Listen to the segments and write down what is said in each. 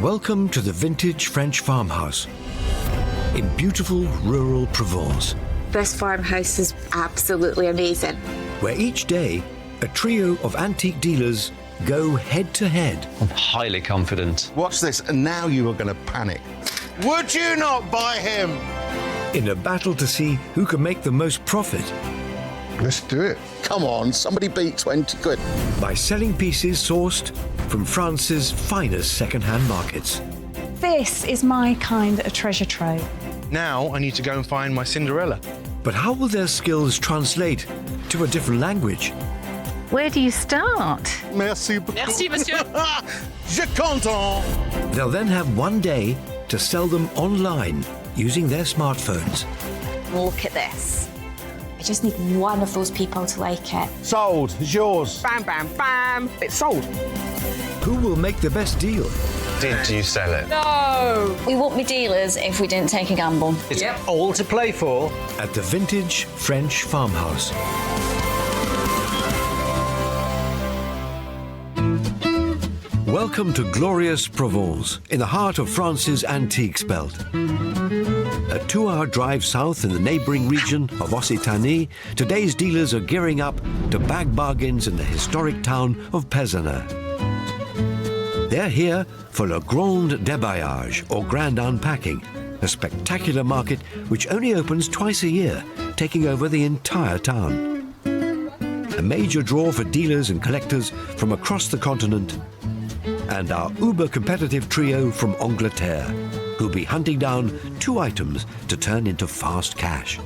Welcome to the vintage French farmhouse in beautiful rural Provence, This farmhouse is absolutely amazing. where each day a trio of antique dealers go head to head I'm highly confident. Watch this, and now you are going to panic. Would you not buy him? in a battle to see who can make the most profit Let's do it. Come on, somebody beat 20 quid. by selling pieces sourced from France's finest second-hand markets. This is my kind of treasure trove. Now I need to go and find my Cinderella. But how will their skills translate to a different language? Where do you start? Merci beaucoup. Merci, monsieur. Je content. They'll then have one day to sell them online using their smartphones. Look at this. I just need one of those people to like it. Sold. It's yours. Bam, bam, bam. It's sold. Who will make the best deal? Did you sell it? No! We won't be dealers if we didn't take a gamble. It's all to play for. At the vintage French farmhouse. Welcome to glorious Provence, in the heart of France's antiques belt. A 2-hour drive south in the neighbouring region of Occitanie, today's dealers are gearing up to bag bargains in the historic town of Pézanas. They're here for Le Grande Deballage, or Grand Unpacking, a spectacular market which only opens twice a year, taking over the entire town. A major draw for dealers and collectors from across the continent, and our uber-competitive trio from Angleterre, who'll be hunting down 2 items to turn into fast cash.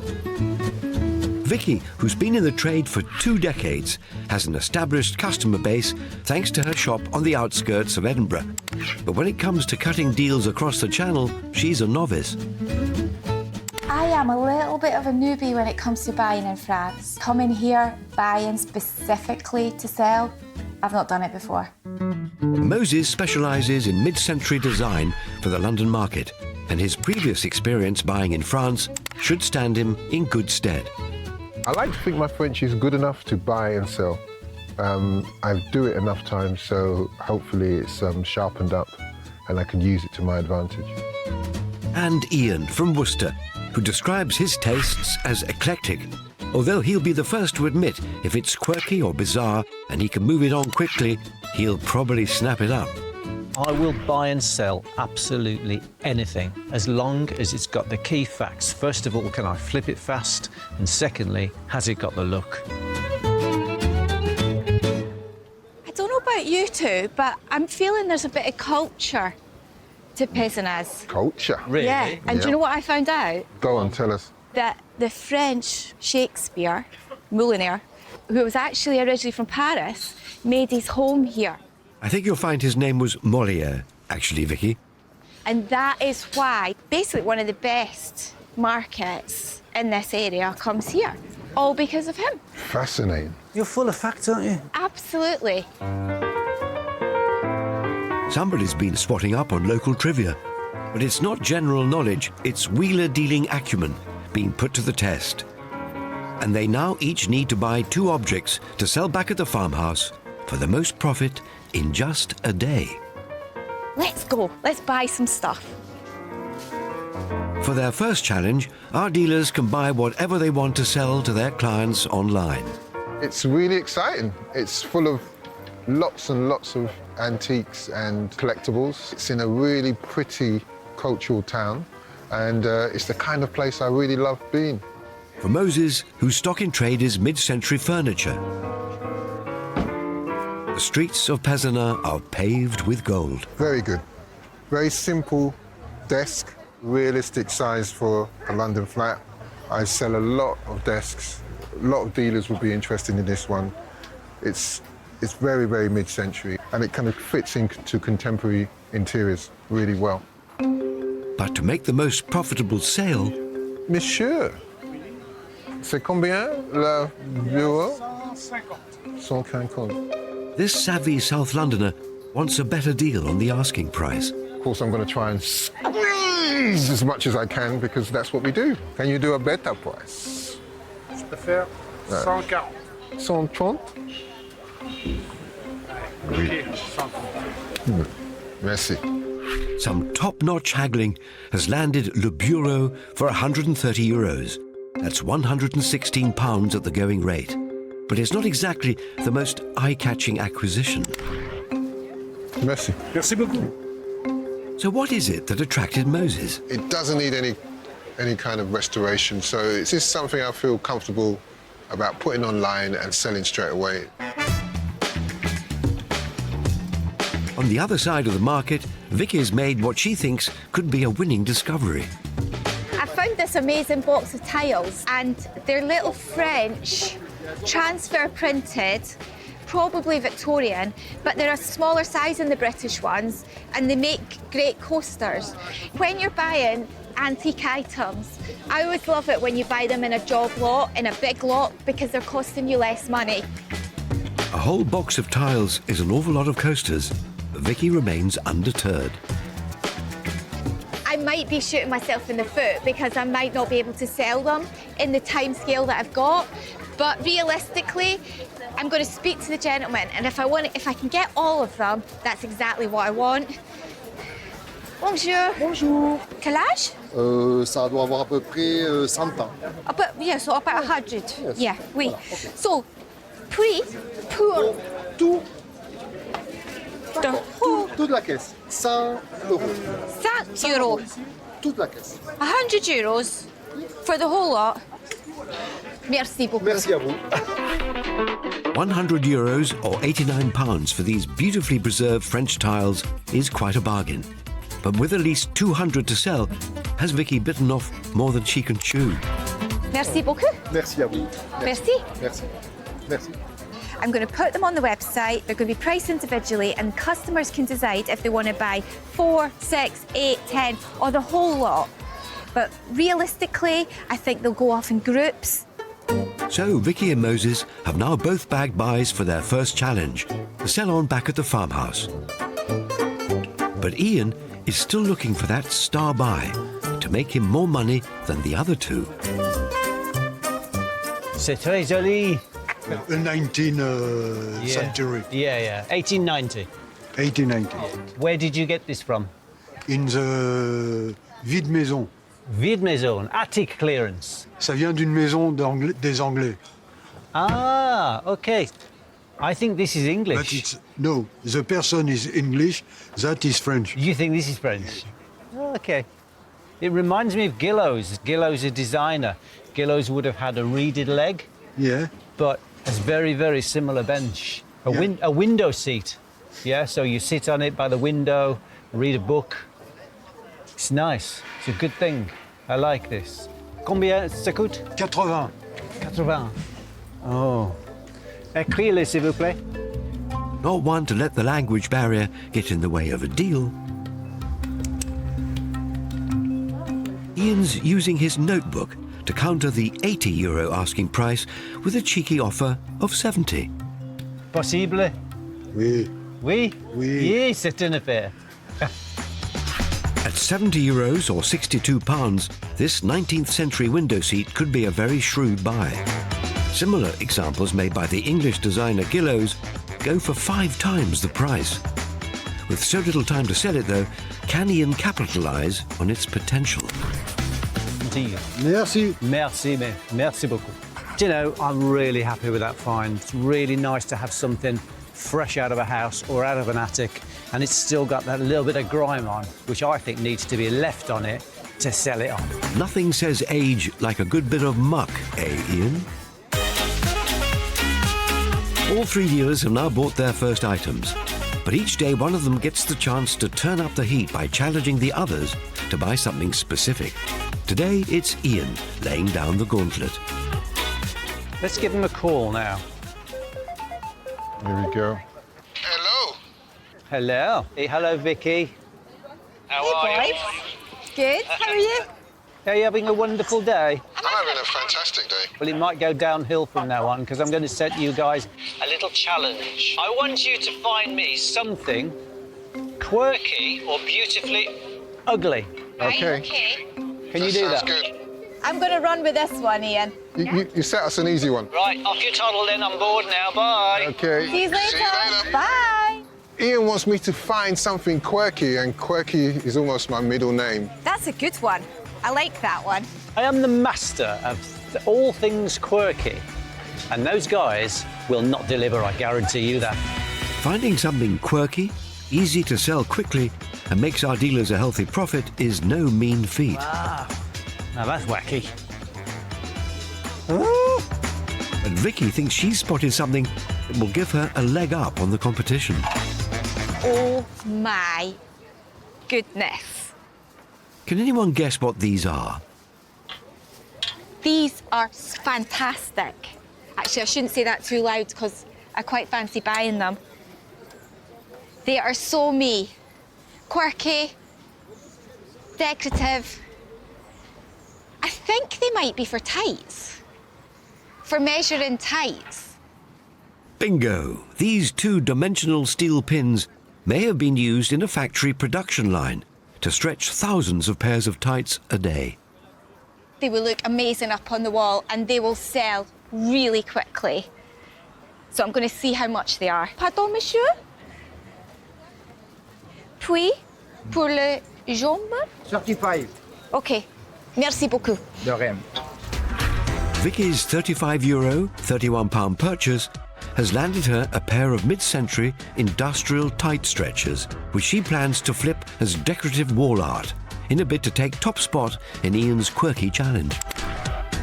Viki, who's been in the trade for 2 decades, has an established customer base thanks to her shop on the outskirts of Edinburgh. But when it comes to cutting deals across the channel, she's a novice. I am a little bit of a newbie when it comes to buying in France. Coming here, buying specifically to sell, I've not done it before. Moses specialises in mid-century design for the London market, and his previous experience buying in France should stand him in good stead. I like to think my French is good enough to buy and sell. I do it enough times, so hopefully it's sharpened up and I can use it to my advantage. And Ian from Worcester, who describes his tastes as eclectic, although he'll be the first to admit if it's quirky or bizarre and he can move it on quickly, he'll probably snap it up. I will buy and sell absolutely anything, as long as it's got the key facts. First of all, can I flip it fast? And secondly, has it got the look? I don't know about you two, but I'm feeling there's a bit of culture to Pezenas. Culture. Really? Yeah, and do you know what I found out? Go on, tell us. That the French Shakespeare, Mouliner, who was actually originally from Paris, made his home here. I think you'll find his name was Molière, actually, Vicky. And that is why basically one of the best markets in this area comes here, all because of him. Fascinating. You're full of facts, aren't you? Absolutely. Somebody's been spotting up on local trivia. But it's not general knowledge, it's wheeler-dealing acumen being put to the test. And they now each need to buy 2 objects to sell back at the farmhouse for the most profit in just a day. Let's go. Let's buy some stuff. For their first challenge, our dealers can buy whatever they want to sell to their clients online. It's really exciting. It's full of lots and lots of antiques and collectibles. It's in a really pretty cultural town, and it's the kind of place I really love being. For Moses, whose stock in trade is mid-century furniture, the streets of Pézanas are paved with gold. Very good. Very simple desk, realistic size for a London flat. I sell a lot of desks. A lot of dealers would be interested in this one. It's very, very mid-century, and it kind of fits into contemporary interiors really well. But to make the most profitable sale, Monsieur, c'est combien le bureau? 150. this savvy South Londoner wants a better deal on the asking price. Of course, I'm going to try and squeeze as much as I can, because that's what we do. Can you do a better price? Je peux faire 140. 130? Merci. Some top-notch haggling has landed Le Bureau for €130. That's £116 at the going rate. But it's not exactly the most eye-catching acquisition. Merci. Merci beaucoup. So what is it that attracted Moses? It doesn't need any kind of restoration, so it's just something I feel comfortable about putting online and selling straight away. On the other side of the market, Viki's made what she thinks could be a winning discovery. I found this amazing box of tiles, and they're little French, transfer printed, probably Victorian, but they're a smaller size than the British ones, and they make great coasters. When you're buying antique items, I always love it when you buy them in a job lot, in a big lot, because they're costing you less money. A whole box of tiles is an awful lot of coasters. Viki remains undeterred. I might be shooting myself in the foot because I might not be able to sell them in the time scale that I've got, but realistically, I'm going to speak to the gentleman, and if I can get all of them, that's exactly what I want. Bonjour. Bonjour. Quel âge? Ça doit avoir à peu près 100 ans. Yeah, so about 100. Yes. Yeah, oui. Voilà, okay. So, puis, pour Tout, the whole toute la caisse, 100 euros. 100 euro, Toute la caisse. 100 euros for the whole lot. Merci beaucoup. Merci à vous. €100 or £89 for these beautifully preserved French tiles is quite a bargain. But with at least 200 to sell, has Viki bitten off more than she can chew? Merci beaucoup. Merci à vous. Merci. Merci. Merci. I'm going to put them on the website. They're going to be priced individually, and customers can decide if they want to buy 4, 6, 8, 10, or the whole lot. But realistically, I think they'll go off in groups. So Viki and Moses have now both bagged buys for their first challenge, the sell-on back at the farmhouse. But Ian is still looking for that star buy to make him more money than the other two. C'est très joli. 19th century. Yeah. 1890. 1890. Where did you get this from? In the vide maison. Vide maison, attic clearance. Ça vient d'une maison des Anglais. Ah, okay. I think this is English. But it's, no, the person is English, that is French. You think this is French? Oh, okay. It reminds me of Gillows. Gillows, a designer. Gillows would have had a reeded leg. Yeah. But it's very, very similar bench. A window seat. Yeah, so you sit on it by the window, read a book. It's nice. It's a good thing. I like this. Combien ça coûte? 80. 80. Oh. Écrivez, s'il vous plaît. Not one to let the language barrier get in the way of a deal. Ian's using his notebook to counter the €80 asking price with a cheeky offer of 70. Possible? Oui. Oui? Oui. Oui, c'est une affaire. At €70 or £62, this 19th century window seat could be a very shrewd buy. Similar examples made by the English designer Gillows go for 5 times the price. With so little time to sell it though, can Ian capitalise on its potential? Merci. Merci beaucoup. Do you know, I'm really happy with that find. It's really nice to have something fresh out of a house or out of an attic, and it's still got that little bit of grime on, which I think needs to be left on it to sell it on. Nothing says age like a good bit of muck, eh, Ian? All 3 dealers have now bought their first items, but each day one of them gets the chance to turn up the heat by challenging the others to buy something specific. Today, it's Ian laying down the gauntlet. Let's give him a call now. Here we go. Hello. Hello. Hey, hello, Viki. How are you? Good. How are you? Are you having a wonderful day? I'm having a fantastic day. Well, it might go downhill from now on, because I'm going to set you guys a little challenge. I want you to find me something quirky or beautifully ugly. Okay. Can you do that? Sounds good. I'm going to run with this one, Ian. You set us an easy one. Right, off you toddle then. I'm bored now. Bye. Okay. See you later. See you later. Bye. Ian wants me to find something quirky, and quirky is almost my middle name. That's a good one. I like that one. I am the master of all things quirky, and those guys will not deliver, I guarantee you that. Finding something quirky, easy to sell quickly, and makes our dealers a healthy profit is no mean feat. Wow. Now that's wacky. But Viki thinks she's spotted something that will give her a leg up on the competition. Oh my goodness. Can anyone guess what these are? These are fantastic. Actually, I shouldn't say that too loud because I quite fancy buying them. They are so me. Quirky, decorative. I think they might be for tights. For measuring tights. Bingo! These two-dimensional steel pins may have been used in a factory production line to stretch thousands of pairs of tights a day. They will look amazing up on the wall and they will sell really quickly. So I'm going to see how much they are. Pardon, monsieur? Puis, pour le jambe? 35. OK. Merci beaucoup. De rien. Viki's €35, £31 purchase has landed her a pair of mid-century industrial tight stretchers, which she plans to flip as decorative wall art in a bid to take top spot in Ian's quirky challenge.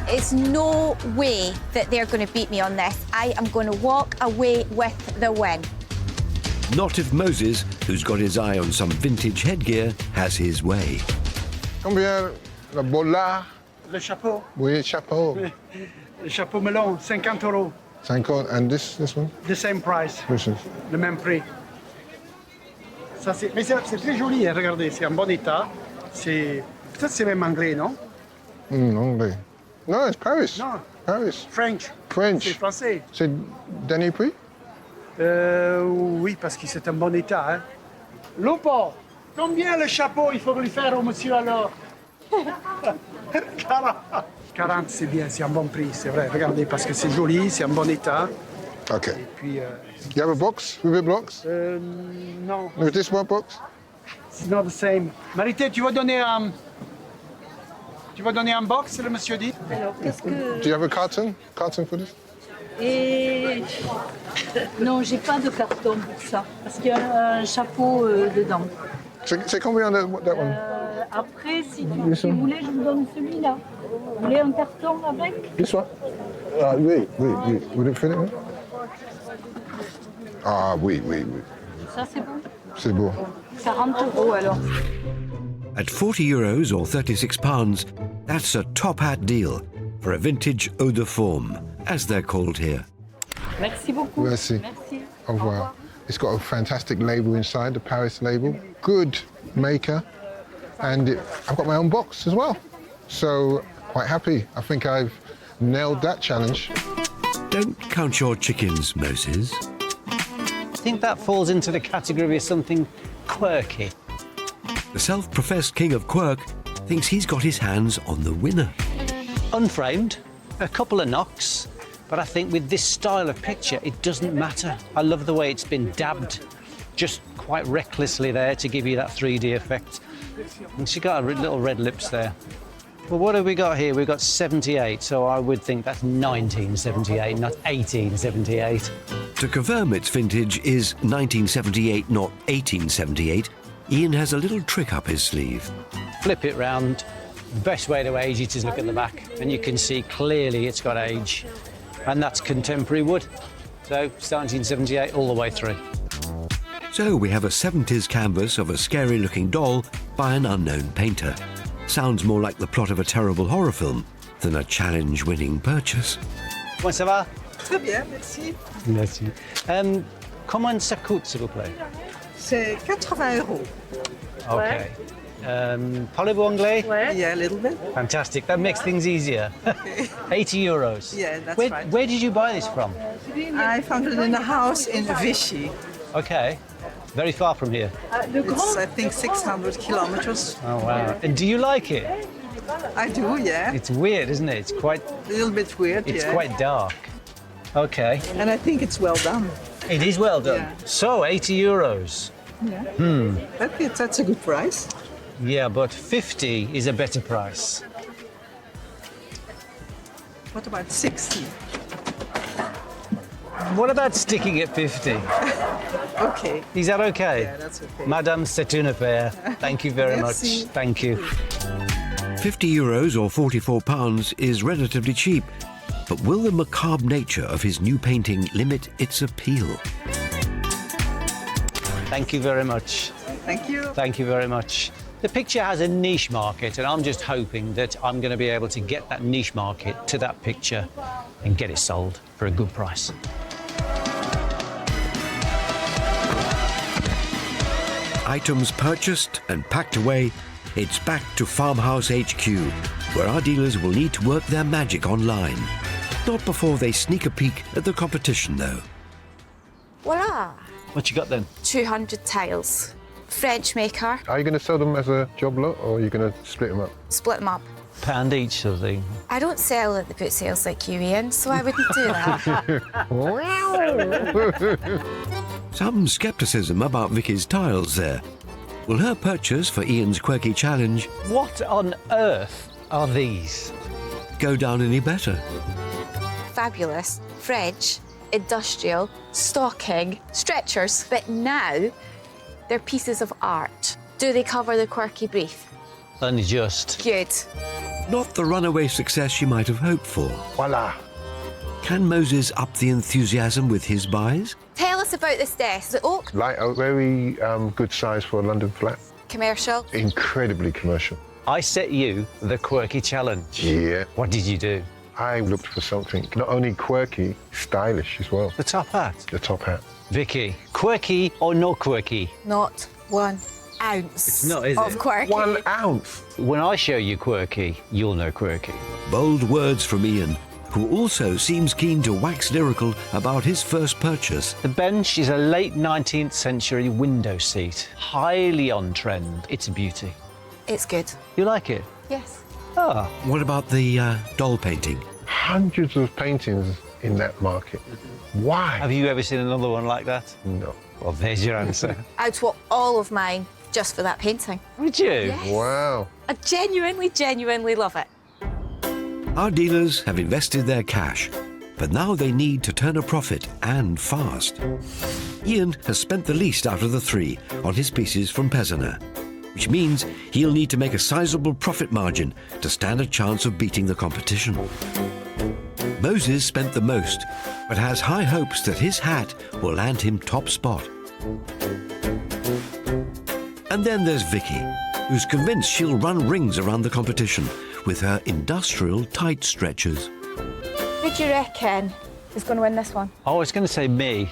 It's no way that they're going to beat me on this. I am going to walk away with the win. Not if Moses, who's got his eye on some vintage headgear, has his way. Combien la bola? Le chapeau. Oui, chapeau. Oui. Le chapeau melon, 50 euros. 50, and this one? The same price. Which is? Le même prix. Ça, mais c'est très joli, hein, regardez, c'est en bon état. Peut-être c'est même anglais, non? Anglais. No, it's Paris. Non. Paris. French. French. C'est français. C'est dernier prix? Oui, parce que c'est en bon état. Hein. Lupo, combien le chapeau il faut lui faire au monsieur alors? 40. 40, c'est bien, c'est un bon prix, c'est vrai. Regardez, parce que c'est joli, c'est en bon état. Okay. Et puis, you have a box with a box? Non. With this one box? It's not the same. Marité, tu vas donner un box, le monsieur dit? Alors, qu'est-ce que... Do you have a carton for this? Et... Non, j'ai pas de carton pour ça, parce qu'il y a un chapeau dedans. C'est combien that one? Après, si vous voulez, je vous donne celui-là. Vous voulez un carton avec? This one? Oui. Would it fit it? Ah, oui. Ça, c'est bon? C'est beau. 40 euros alors. At €40 or £36, that's a top hat deal for a vintage eau de forme, as they're called here. Merci beaucoup. Merci. Au revoir. It's got a fantastic label inside, the Paris label. Good maker. And I've got my own box as well. So, quite happy. I think I've nailed that challenge. Don't count your chickens, Moses. I think that falls into the category of something quirky. The self-professed king of quirk thinks he's got his hands on the winner. Unframed, a couple of knocks, but I think with this style of picture, it doesn't matter. I love the way it's been dabbed, just quite recklessly there to give you that 3D effect. And she got her little red lips there. Well, what have we got here? We've got 78, so I would think that's 1978, not 1878. To confirm its vintage is 1978, not 1878, Ian has a little trick up his sleeve. Flip it round. Best way to age it is look at the back, and you can see clearly it's got age. And that's contemporary wood. So it's 1978 all the way through. So we have a 70s canvas of a scary-looking doll by an unknown painter. Sounds more like the plot of a terrible horror film than a challenge-winning purchase. Comment ça va? Très bien, merci. Merci. Comment ça coûte, s'il vous plaît? C'est 80 euros. Okay. Parlez-vous anglais? Yeah, a little bit. Fantastic. That makes things easier. Okay. 80 euros. Yeah, that's right. Where did you buy this from? I found it in a house in Vichy. Okay. Very far from here. It's, I think, 600 kilometers. Oh, wow. And do you like it? I do, yeah. It's weird, isn't it? It's quite... A little bit weird, It's yeah. quite dark. Okay. And I think it's well done. It is well done. Yeah. So, 80 euros. Yeah. That's a good price. Yeah, but 50 is a better price. What about 60? What about sticking at 50? Okay. Is that okay? Yeah, that's okay. Madame, c'est une affaire. Thank you very much. Merci. Thank you. 50 euros or £44 is relatively cheap, but will the macabre nature of his new painting limit its appeal? Thank you very much. Thank you. Thank you very much. The picture has a niche market, and I'm just hoping that I'm going to be able to get that niche market to that picture and get it sold for a good price. Items purchased and packed away, it's back to Farmhouse HQ, where our dealers will need to work their magic online. Not before they sneak a peek at the competition, though. Voila! What you got then? 200 tiles. French maker. Are you going to sell them as a job lot or are you going to split them up? Split them up. £1 each sort of thing. I don't sell at the boot sales like you, Ian, so I wouldn't do that. Some scepticism about Viki's tiles there. Will her purchase for Ian's quirky challenge What on earth are these? go down any better? Fabulous. French, industrial, stocking, stretchers. But now, they're pieces of art. Do they cover the quirky brief? Only just. Good. Not the runaway success she might have hoped for. Voila! Can Moses up the enthusiasm with his buys? Tell us about this desk. Is it oak? Light oak, very good size for a London flat. Commercial? Incredibly commercial. I set you the quirky challenge. Yeah. What did you do? I looked for something not only quirky, stylish as well. The top hat. The top hat. Vicky, quirky or no quirky? Not 1 ounce It's not, is of it? quirky. 1 ounce. When I show you quirky, you'll know quirky. Bold words from Ian, who also seems keen to wax lyrical about his first purchase. The bench is a late 19th century window seat. Highly on trend. It's a beauty. It's good. You like it? Yes. Ah. What about the doll painting? Hundreds of paintings in that market. Why? Have you ever seen another one like that? No. Well, there's your answer. I'd swap all of mine just for that painting. Would you? Yes. Wow. I genuinely love it. Our dealers have invested their cash, but now they need to turn a profit, and fast. Ian has spent the least out of the three on his pieces from Pezenas, which means he'll need to make a sizable profit margin to stand a chance of beating the competition. Moses spent the most, but has high hopes that his hat will land him top spot. And then there's Viki, who's convinced she'll run rings around the competition with her industrial tight stretchers. Who do you reckon is going to win this one? I was going to say me,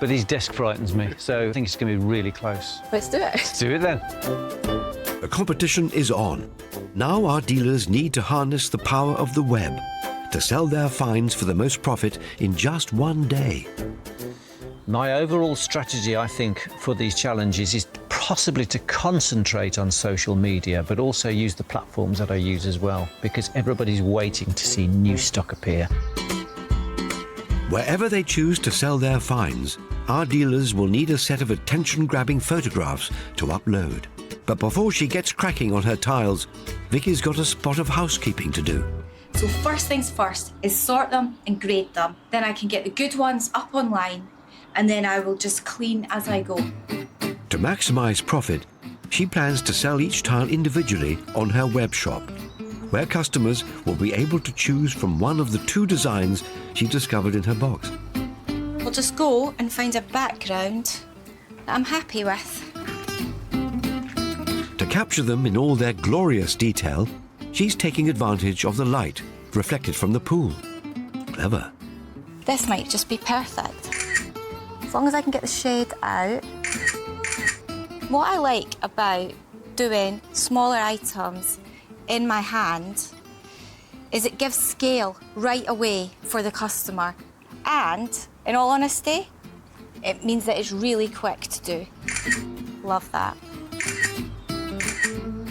but his desk frightens me, so I think it's going to be really close. Let's do it. Let's do it then. The competition is on. Now our dealers need to harness the power of the web to sell their finds for the most profit in just one day. My overall strategy, I think, for these challenges is possibly to concentrate on social media, but also use the platforms that I use as well, because everybody's waiting to see new stock appear. Wherever they choose to sell their finds, our dealers will need a set of attention-grabbing photographs to upload. But before she gets cracking on her tiles, Viki's got a spot of housekeeping to do. So first things first is sort them and grade them. Then I can get the good ones up online, and then I will just clean as I go. To maximise profit, she plans to sell each tile individually on her web shop, where customers will be able to choose from one of the 2 designs she discovered in her box. We'll just go and find a background that I'm happy with. To capture them in all their glorious detail, she's taking advantage of the light reflected from the pool. Clever. This might just be perfect. As long as I can get the shade out. What I like about doing smaller items in my hand is it gives scale right away for the customer. And, in all honesty, it means that it's really quick to do. Love that.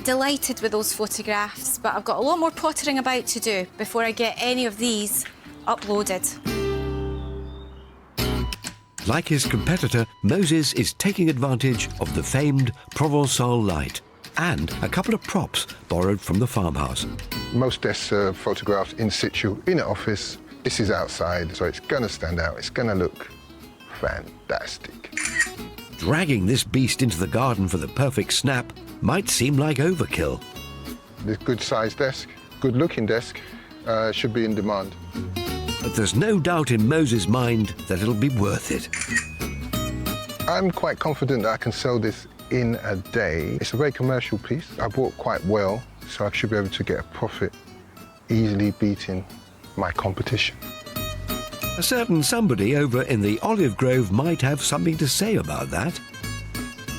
Delighted with those photographs, but I've got a lot more pottering about to do before I get any of these uploaded. Like his competitor, Moses is taking advantage of the famed Provençal light and a couple of props borrowed from the farmhouse. Most desks are photographed in situ in an office. This is outside, so it's gonna stand out. It's gonna look fantastic. Dragging this beast into the garden for the perfect snap might seem like overkill. This good-sized desk, good-looking desk, should be in demand. But there's no doubt in Moses' mind that it'll be worth it. I'm quite confident that I can sell this in a day. It's a very commercial piece. I bought quite well, so I should be able to get a profit, easily beating my competition. A certain somebody over in the olive grove might have something to say about that.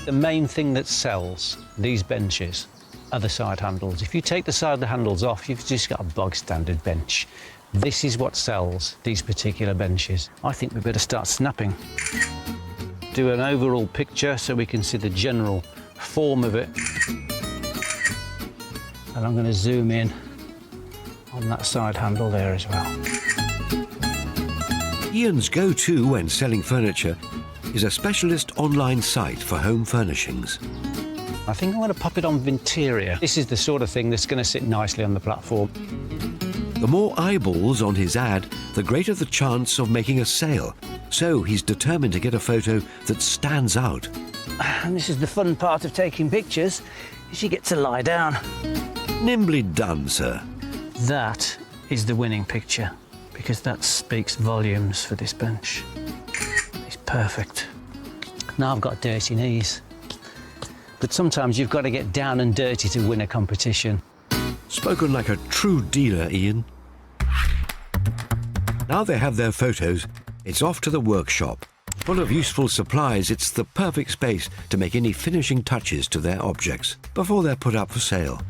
The main thing that sells these benches are the side handles. If you take the side handles off, you've just got a bog standard bench. This is what sells these particular benches. I think we better start snapping. Do an overall picture so we can see the general form of it. And I'm going to zoom in on that side handle there as well. Ian's go-to when selling furniture is a specialist online site for home furnishings. I think I'm going to pop it on Vinteria. This is the sort of thing that's going to sit nicely on the platform. The more eyeballs on his ad, the greater the chance of making a sale. So he's determined to get a photo that stands out. And this is the fun part of taking pictures, is you get to lie down. Nimbly done, sir. That is the winning picture, because that speaks volumes for this bench. It's perfect. Now I've got dirty knees. But sometimes you've got to get down and dirty to win a competition. Spoken like a true dealer, Ian. Now they have their photos, it's off to the workshop. Full of useful supplies, it's the perfect space to make any finishing touches to their objects before they're put up for sale.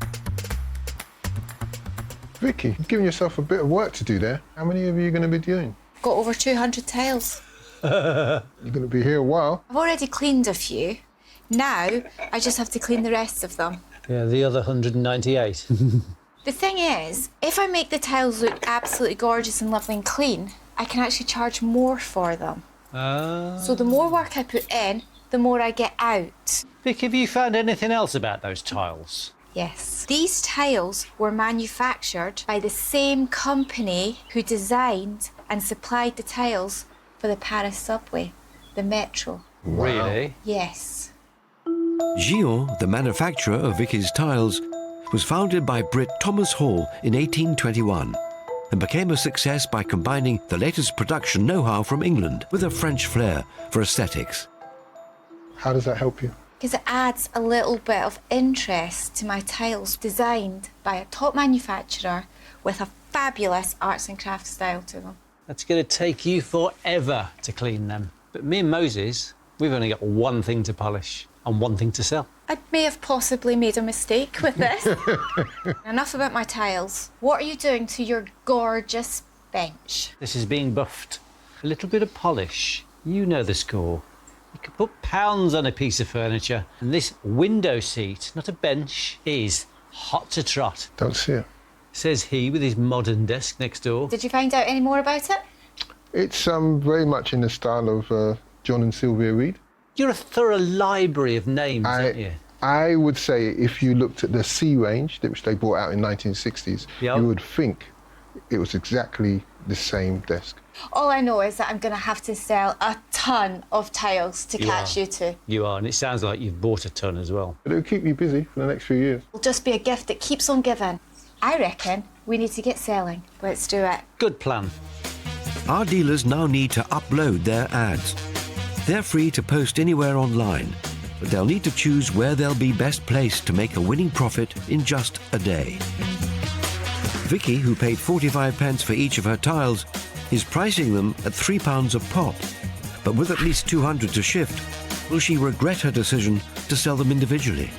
Vicky, you've given yourself a bit of work to do there. How many of you are going to be doing? Got over 200 tiles. You're going to be here a while. I've already cleaned a few. Now, I just have to clean the rest of them. Yeah, the other 198. The thing is, if I make the tiles look absolutely gorgeous and lovely and clean, I can actually charge more for them. So the more work I put in, the more I get out. Vic, have you found anything else about those tiles? Yes. These tiles were manufactured by the same company who designed and supplied the tiles for the Paris subway, the metro. Wow. Really? Yes. Gion, the manufacturer of Vicky's tiles, was founded by Brit Thomas Hall in 1821 and became a success by combining the latest production know-how from England with a French flair for aesthetics. How does that help you? Because it adds a little bit of interest to my tiles, designed by a top manufacturer with a fabulous arts and crafts style to them. That's going to take you forever to clean them. But me and Moses, we've only got one thing to polish and one thing to sell. I may have possibly made a mistake with this. Enough about my tiles. What are you doing to your gorgeous bench? This is being buffed. A little bit of polish. You know the score. You can put pounds on a piece of furniture, and this window seat, not a bench, is hot to trot. Don't see it. Says he with his modern desk next door. Did you find out any more about it? It's very much in the style of John and Sylvia Reed. You're a thorough library of names, aren't you? I would say if you looked at the C range, which they brought out in 1960s, Yep. you would think it was exactly the same desk. All I know is that I'm going to have to sell a ton of tiles to catch you two. You are, and it sounds like you've bought a ton as well. But it'll keep you busy for the next few years. It'll just be a gift that keeps on giving. I reckon we need to get selling. Let's do it. Good plan. Our dealers now need to upload their ads. They're free to post anywhere online, but they'll need to choose where they'll be best placed to make a winning profit in just a day. Vicky, who paid 45 pence for each of her tiles, is pricing them at £3 a pop. But with at least 200 to shift, will she regret her decision to sell them individually?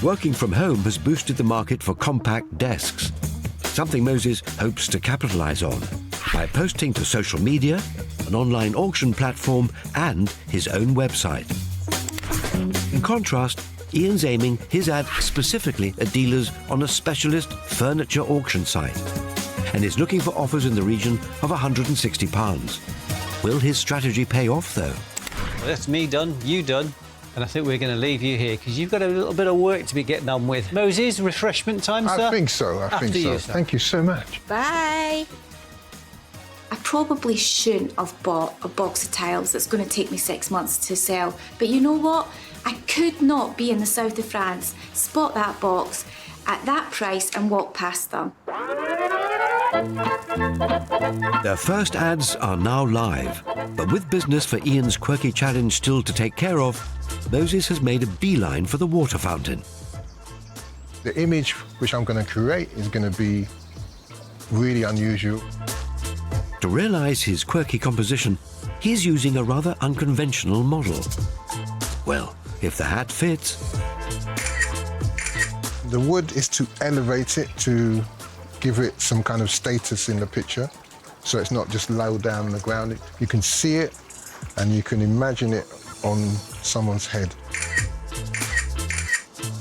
Working from home has boosted the market for compact desks, something Moses hopes to capitalise on by posting to social media, an online auction platform and his own website. In contrast, Ian's aiming his ad specifically at dealers on a specialist furniture auction site and is looking for offers in the region of £160. Will his strategy pay off, though? Well, that's me done, you done. And I think we're going to leave you here because you've got a little bit of work to be getting on with. Moses, refreshment time, sir? I think so, I think so. Thank you so much. Bye. I probably shouldn't have bought a box of tiles that's going to take me 6 months to sell. But you know what? I could not be in the south of France, spot that box at that price and walk past them. Their first ads are now live, but with business for Ian's Quirky Challenge still to take care of, Moses has made a beeline for the water fountain. The image which I'm going to create is going to be really unusual. To realise his quirky composition, he's using a rather unconventional model. Well, if the hat fits. The wood is to elevate it, to give it some kind of status in the picture, so it's not just low down on the ground. You can see it and you can imagine it on someone's head.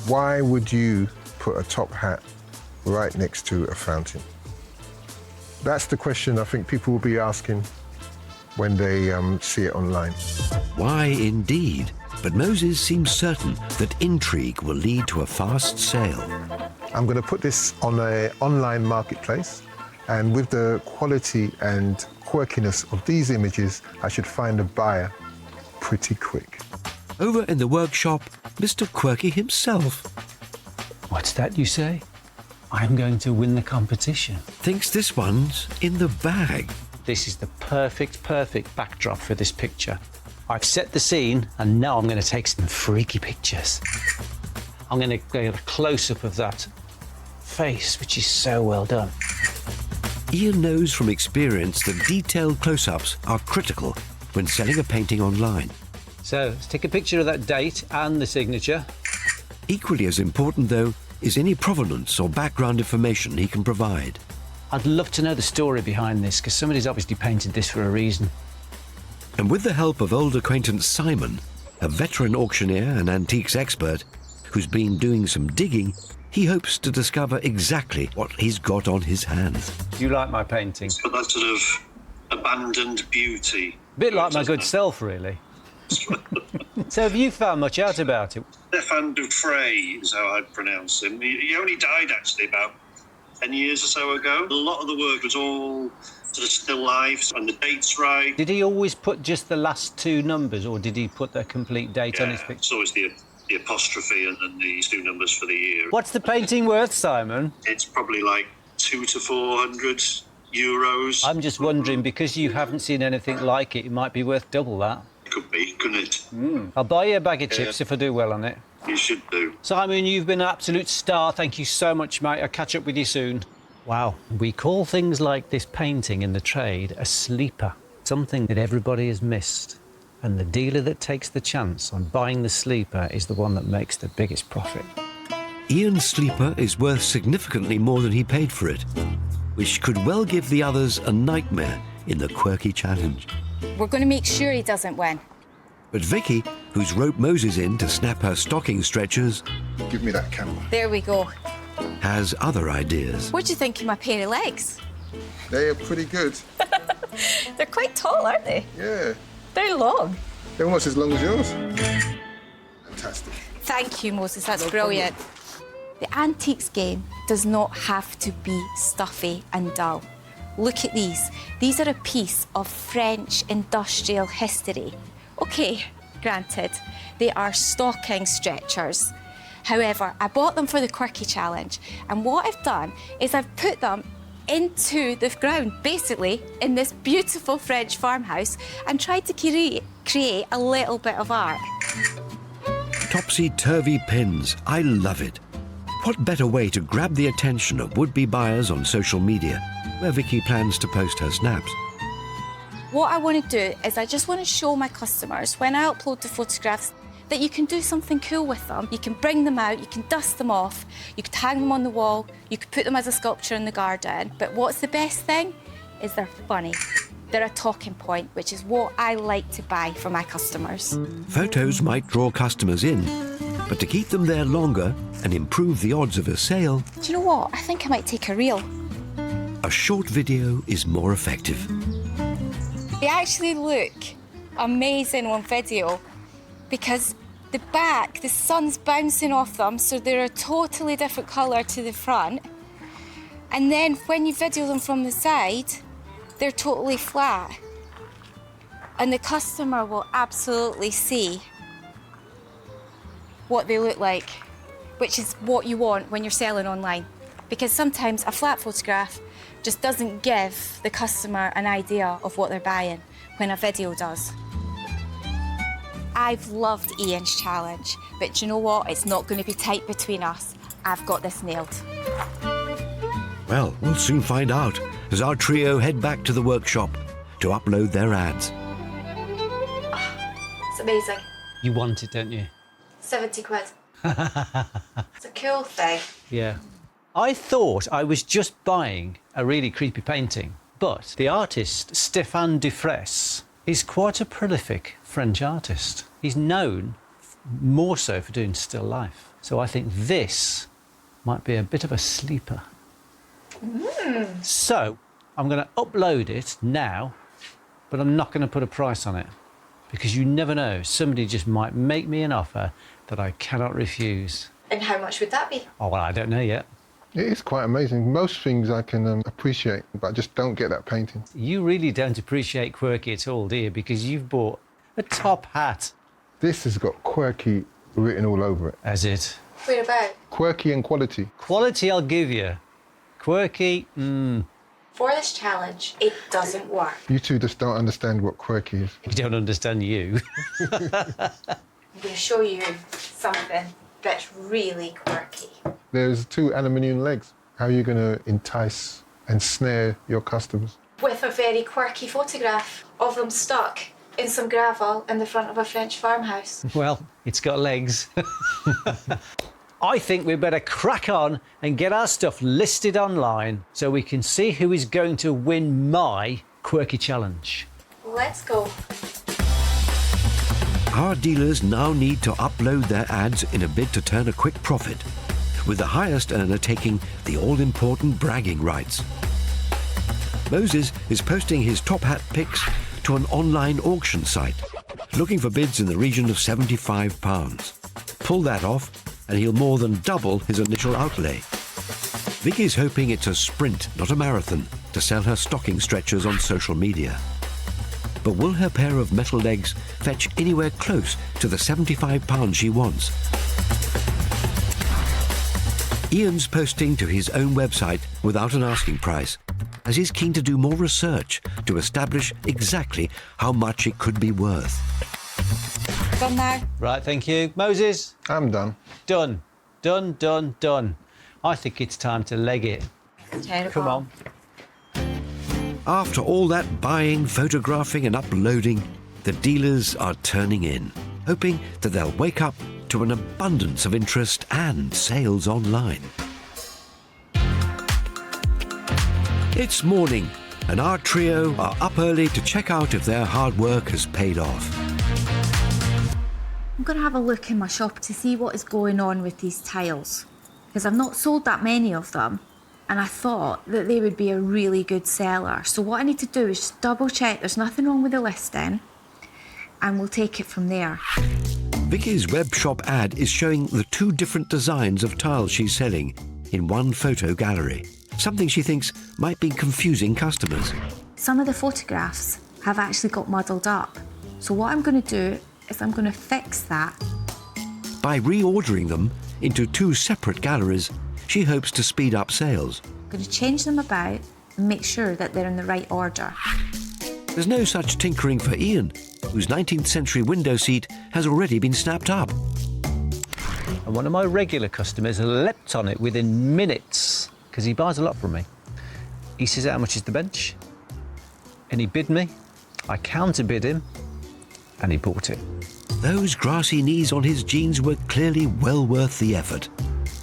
Why would you put a top hat right next to a fountain? That's the question I think people will be asking when they see it online. Why indeed? But Moses seems certain that intrigue will lead to a fast sale. I'm going to put this on an online marketplace, and with the quality and quirkiness of these images, I should find a buyer pretty quick. Over in the workshop, Mr. Quirky himself. What's that you say? I'm going to win the competition. Thinks this one's in the bag. This is the perfect backdrop for this picture. I've set the scene, and now I'm going to take some freaky pictures. I'm going to get a close-up of that face, which is so well done. Ian knows from experience that detailed close-ups are critical when selling a painting online. So let's take a picture of that date and the signature. Equally as important, though, is any provenance or background information he can provide. I'd love to know the story behind this, because somebody's obviously painted this for a reason. And with the help of old acquaintance Simon, a veteran auctioneer and antiques expert, who's been doing some digging, he hopes to discover exactly what he's got on his hands. Do you like my painting? It's got that sort of abandoned beauty. A bit like my good self, really. So have you found much out about it? Stefan Dufray is how I'd pronounce him. He only died, actually, about 10 years or so ago. A lot of the work was all sort of still life, and the date's right. Did he always put just the last two numbers, or did he put the complete date on his picture? It's always the apostrophe and then the two numbers for the year. What's the painting worth, Simon? It's probably like 200 to 400 euros. I'm just wondering, because you haven't seen anything like it, it might be worth double that. Could be, couldn't it? I'll buy you a bag of chips if I do well on it. You should do. Simon, you've been an absolute star. Thank you so much, mate. I'll catch up with you soon. Wow. We call things like this painting in the trade a sleeper, something that everybody has missed. And the dealer that takes the chance on buying the sleeper is the one that makes the biggest profit. Ian's sleeper is worth significantly more than he paid for it, which could well give the others a nightmare in the Quirky Challenge. We're going to make sure he doesn't win. But Viki, who's roped Moses in to snap her stocking stretchers... Give me that camera. There we go. ...has other ideas. What do you think of my pair of legs? They are pretty good. They're quite tall, aren't they? Yeah. They're long. They're almost as long as yours. Fantastic. Thank you, Moses. That's brilliant. The antiques game does not have to be stuffy and dull. Look at these. These are a piece of French industrial history. OK, granted, they are stocking stretchers. However, I bought them for the Quirky Challenge, and what I've done is I've put them into the ground, basically, in this beautiful French farmhouse, and tried to create a little bit of art. Topsy-turvy pins. I love it. What better way to grab the attention of would-be buyers on social media, where Viki plans to post her snaps? What I want to do is I just want to show my customers, when I upload the photographs, that you can do something cool with them. You can bring them out, you can dust them off, you could hang them on the wall, you could put them as a sculpture in the garden. But what's the best thing is they're funny. They're a talking point, which is what I like to buy for my customers. Photos might draw customers in, but to keep them there longer and improve the odds of a sale... Do you know what? I think I might take a reel. A short video is more effective. They actually look amazing on video because the back, the sun's bouncing off them, so they're a totally different colour to the front. And then when you video them from the side, they're totally flat. And the customer will absolutely see what they look like, which is what you want when you're selling online. Because sometimes a flat photograph just doesn't give the customer an idea of what they're buying when a video does. I've loved Ian's challenge, but do you know what? It's not going to be tight between us. I've got this nailed. Well, we'll soon find out as our trio head back to the workshop to upload their ads. It's amazing. You want it, don't you? 70 quid. It's a cool thing. Yeah. I thought I was just buying a really creepy painting, but the artist Stéphane Dufresne is quite a prolific French artist. He's known more so for doing still life. So I think this might be a bit of a sleeper. So I'm going to upload it now, but I'm not going to put a price on it because you never know. Somebody just might make me an offer that I cannot refuse. And how much would that be? Oh, well, I don't know yet. It is quite amazing. Most things I can appreciate, but I just don't get that painting. You really don't appreciate Quirky at all, do you? Because you've bought a top hat. This has got Quirky written all over it. Has it? Where about? Quirky and quality. Quality I'll give you. Quirky, For this challenge, it doesn't work. You two just don't understand what Quirky is. We don't understand you. I'm going to show you something that's really quirky. There's 2 aluminium legs. How are you going to entice and snare your customers? With a very quirky photograph of them stuck in some gravel in the front of a French farmhouse. Well, it's got legs. I think we better crack on and get our stuff listed online so we can see who is going to win my Quirky challenge. Let's go. Our dealers now need to upload their ads in a bid to turn a quick profit, with the highest earner taking the all-important bragging rights. Moses is posting his top hat pics to an online auction site, looking for bids in the region of £75. Pull that off, and he'll more than double his initial outlay. Viki's hoping it's a sprint, not a marathon, to sell her stocking stretchers on social media. But will her pair of metal legs fetch anywhere close to the £75 she wants? Ian's posting to his own website without an asking price, as he's keen to do more research to establish exactly how much it could be worth. Done now. Right, thank you. Moses? I'm done. Done. Done, done, done. I think it's time to leg it. Terrible. Come on. After all that buying, photographing and uploading, the dealers are turning in, hoping that they'll wake up to an abundance of interest and sales online. It's morning, and our trio are up early to check out if their hard work has paid off. I'm going to have a look in my shop to see what is going on with these tiles, because I've not sold that many of them, and I thought that they would be a really good seller. So what I need to do is just double check there's nothing wrong with the listing, and we'll take it from there. Viki's web shop ad is showing the 2 different designs of tiles she's selling in one photo gallery, something she thinks might be confusing customers. Some of the photographs have actually got muddled up. So what I'm going to do is I'm going to fix that. By reordering them into 2 separate galleries, she hopes to speed up sales. I'm going to change them about and make sure that they're in the right order. There's no such tinkering for Ian, whose 19th century window seat has already been snapped up. And one of my regular customers leapt on it within minutes, because he buys a lot from me. He says, how much is the bench? And he bid me. I counterbid him, and he bought it. Those grassy knees on his jeans were clearly well worth the effort.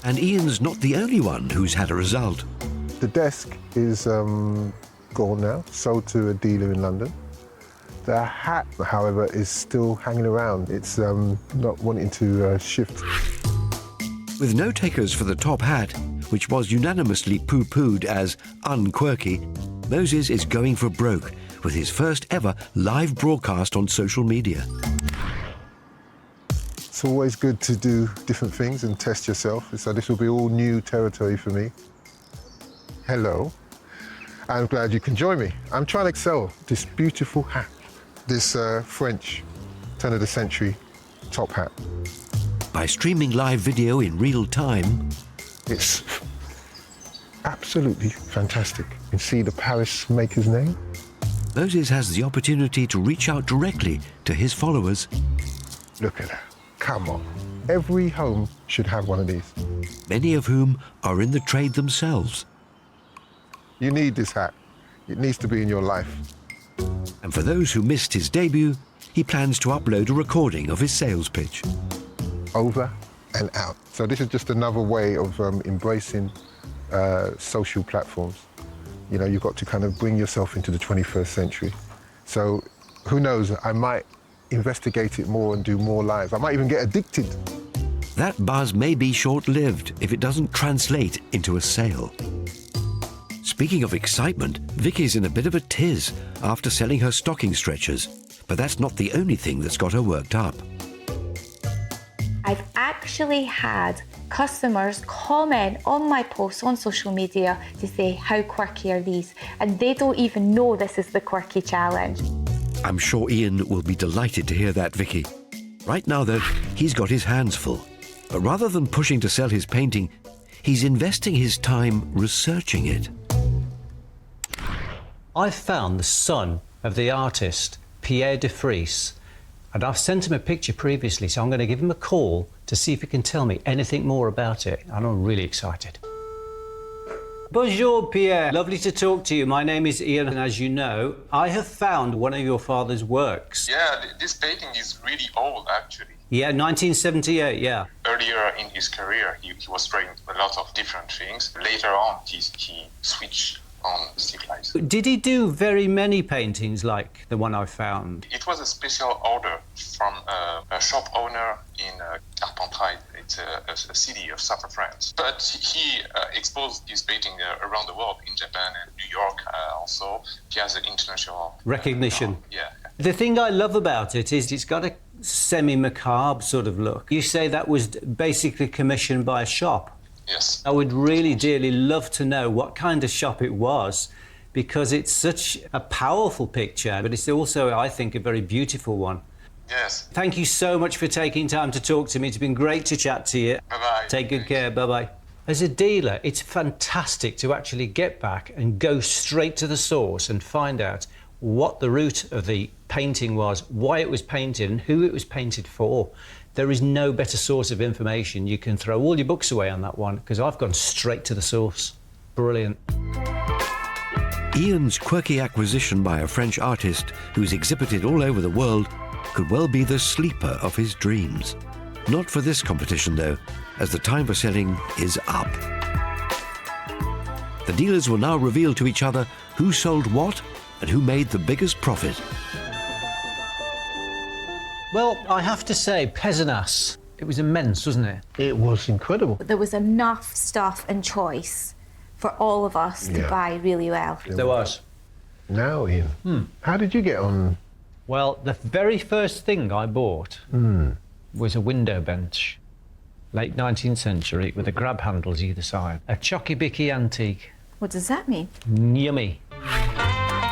And Ian's not the only one who's had a result. The desk is gone now, sold to a dealer in London. The hat, however, is still hanging around. It's not wanting to shift. With no takers for the top hat, which was unanimously poo-pooed as unquirky, Moses is going for broke with his first ever live broadcast on social media. It's always good to do different things and test yourself, so this will be all new territory for me. Hello. I'm glad you can join me. I'm trying to sell this beautiful hat, this French turn of the century top hat. By streaming live video in real time, it's absolutely fantastic. You can see the Paris maker's name. Moses has the opportunity to reach out directly to his followers. Look at that. Come on. Every home should have one of these. Many of whom are in the trade themselves. You need this hat. It needs to be in your life. And for those who missed his debut, he plans to upload a recording of his sales pitch. Over and out. So this is just another way of embracing social platforms. You know, you've got to kind of bring yourself into the 21st century. So who knows, I might investigate it more and do more live. I might even get addicted. That buzz may be short-lived if it doesn't translate into a sale. Speaking of excitement, Viki's in a bit of a tiz after selling her stocking stretchers, but that's not the only thing that's got her worked up. I've actually had customers comment on my posts on social media to say, how quirky are these? And they don't even know this is the Quirky Challenge. I'm sure Ian will be delighted to hear that, Viki. Right now, though, he's got his hands full. But rather than pushing to sell his painting, he's investing his time researching it. I've found the son of the artist, Pierre de Vries, and I've sent him a picture previously, so I'm going to give him a call to see if he can tell me anything more about it, and I'm really excited. Bonjour, Pierre. Lovely to talk to you. My name is Ian, and as you know, I have found one of your father's works. Yeah, this painting is really old, actually. Yeah, 1978, yeah. Earlier in his career, he was trying a lot of different things. Later on, he switched on still life. Did he do very many paintings like the one I found? It was a special order from a shop owner in Carpentras. It's a city of southern France. But he exposed his painting around the world, in Japan and New York also. He has an international recognition. Yeah. The thing I love about it is it's got a semi-macabre sort of look. You say that was basically commissioned by a shop. Yes. I would really dearly love to know what kind of shop it was, because it's such a powerful picture, but it's also, I think, a very beautiful one. Yes. Thank you so much for taking time to talk to me. It's been great to chat to you. Bye-bye. Take good care. Bye-bye. As a dealer, it's fantastic to actually get back and go straight to the source and find out what the root of the painting was, why it was painted, and who it was painted for. There is no better source of information. You can throw all your books away on that one, because I've gone straight to the source. Brilliant. Ian's quirky acquisition by a French artist who's exhibited all over the world could well be the sleeper of his dreams. Not for this competition, though, as the time for selling is up. The dealers will now reveal to each other who sold what and who made the biggest profit. Well, I have to say, Pezenas, it was immense, wasn't it? It was incredible. There was enough stuff and choice for all of us to buy really well. There was. Now, Ian, how did you get on? Well, the very first thing I bought was a window bench, late 19th century, with the grab handles either side. A chocky-bicky antique. What does that mean? Yummy.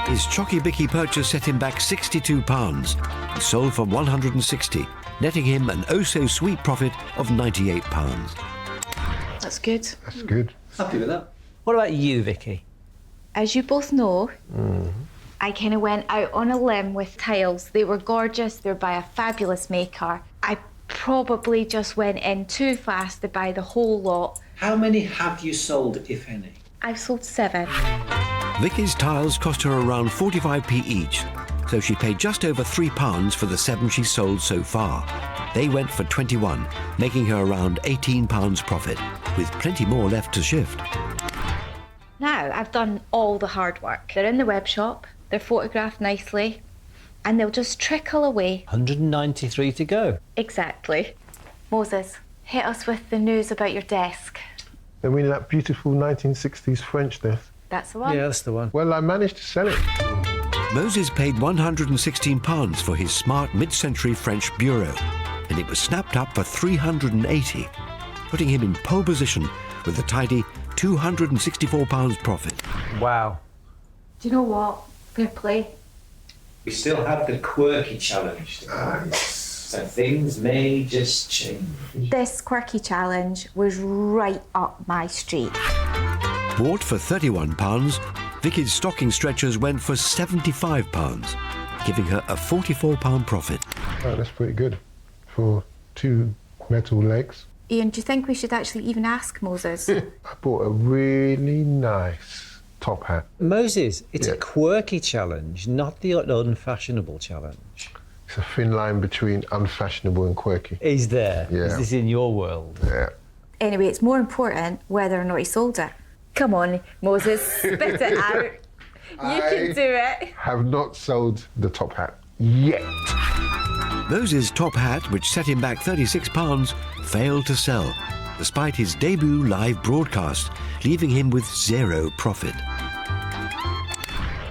His chocky-bicky purchase set him back £62 and sold for 160, netting him an oh-so-sweet profit of £98. That's good. That's good. Happy with that. What about you, Viki? As you both know, I kind of went out on a limb with tiles. They were gorgeous. They were by a fabulous maker. I probably just went in too fast to buy the whole lot. How many have you sold, if any? I've sold 7. Viki's tiles cost her around 45p each, so she paid just over £3 for the 7 she sold so far. They went for 21, making her around £18 profit, with plenty more left to shift. Now, I've done all the hard work. They're in the web shop, they're photographed nicely, and they'll just trickle away. 193 to go. Exactly. Moses, hit us with the news about your desk. I mean, that beautiful 1960s French desk. That's the one. Yeah, that's the one. Well, I managed to sell it. Moses paid £116 for his smart mid-century French bureau, and it was snapped up for £380, putting him in pole position with a tidy £264 profit. Wow. Do you know what? Fair play. We still have the Quirky challenge. So things may just change. This Quirky challenge was right up my street. Bought for £31, Viki's stocking stretchers went for £75, giving her a £44 profit. Oh, that's pretty good for 2 metal legs. Ian, do you think we should actually even ask Moses? I bought a really nice top hat. Moses, it's a quirky challenge, not the unfashionable challenge. It's a thin line between unfashionable and quirky. Is there? Yeah. Is this in your world? Yeah. Anyway, it's more important whether or not he sold it. Come on, Moses, spit it out. You can do it. Have not sold the top hat yet. Moses' top hat, which set him back £36, failed to sell, despite his debut live broadcast, leaving him with 0 profit.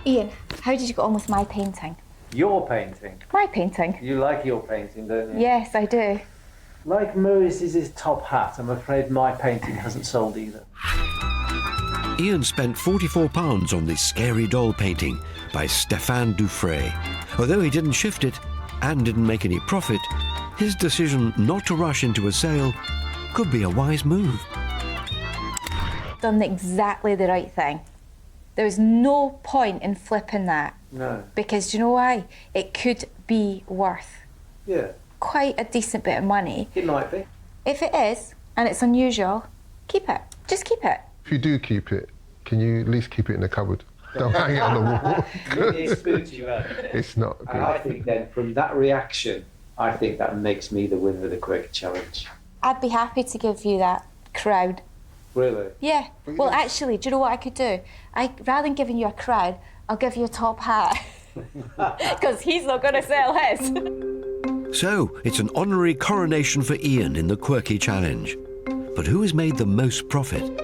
Ian, how did you get on with my painting? Your painting? My painting. You like your painting, don't you? Yes, I do. Like Moses' top hat, I'm afraid my painting hasn't sold either. Ian spent £44 on this scary doll painting by Stéphane Dufray. Although he didn't shift it and didn't make any profit, his decision not to rush into a sale could be a wise move. Done exactly the right thing. There was no point in flipping that. No. Because do you know why? It could be worth quite a decent bit of money. It might be. If it is, and it's unusual, keep it. Just keep it. If you do keep it, can you at least keep it in the cupboard? Don't hang it on the wall. It spooked you out. It's not good. And I think then, from that reaction, I think that makes me the winner of the Quirky challenge. I'd be happy to give you that crown. Really? Yeah. Well, actually, do you know what I could do? Rather than giving you a crown, I'll give you a top hat. Because he's not going to sell his. So, it's an honorary coronation for Ian in the Quirky challenge. But who has made the most profit?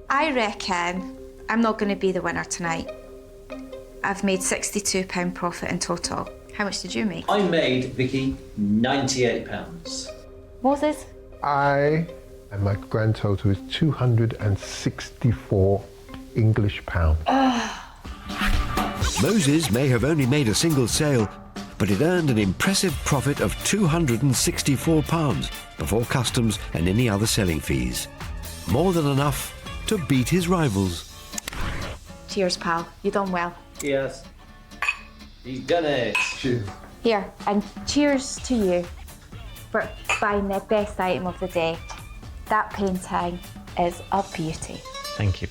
I reckon I'm not going to be the winner tonight. I've made £62 profit in total. How much did you make? I made, Viki, £98. Moses? And my grand total is 264 English pounds. Moses may have only made a single sale, but it earned an impressive profit of £264 before customs and any other selling fees. More than enough to beat his rivals. Cheers, pal. You done well. Yes. He's done it. Cheers. Here, and cheers to you for buying the best item of the day. That painting is a beauty. Thank you.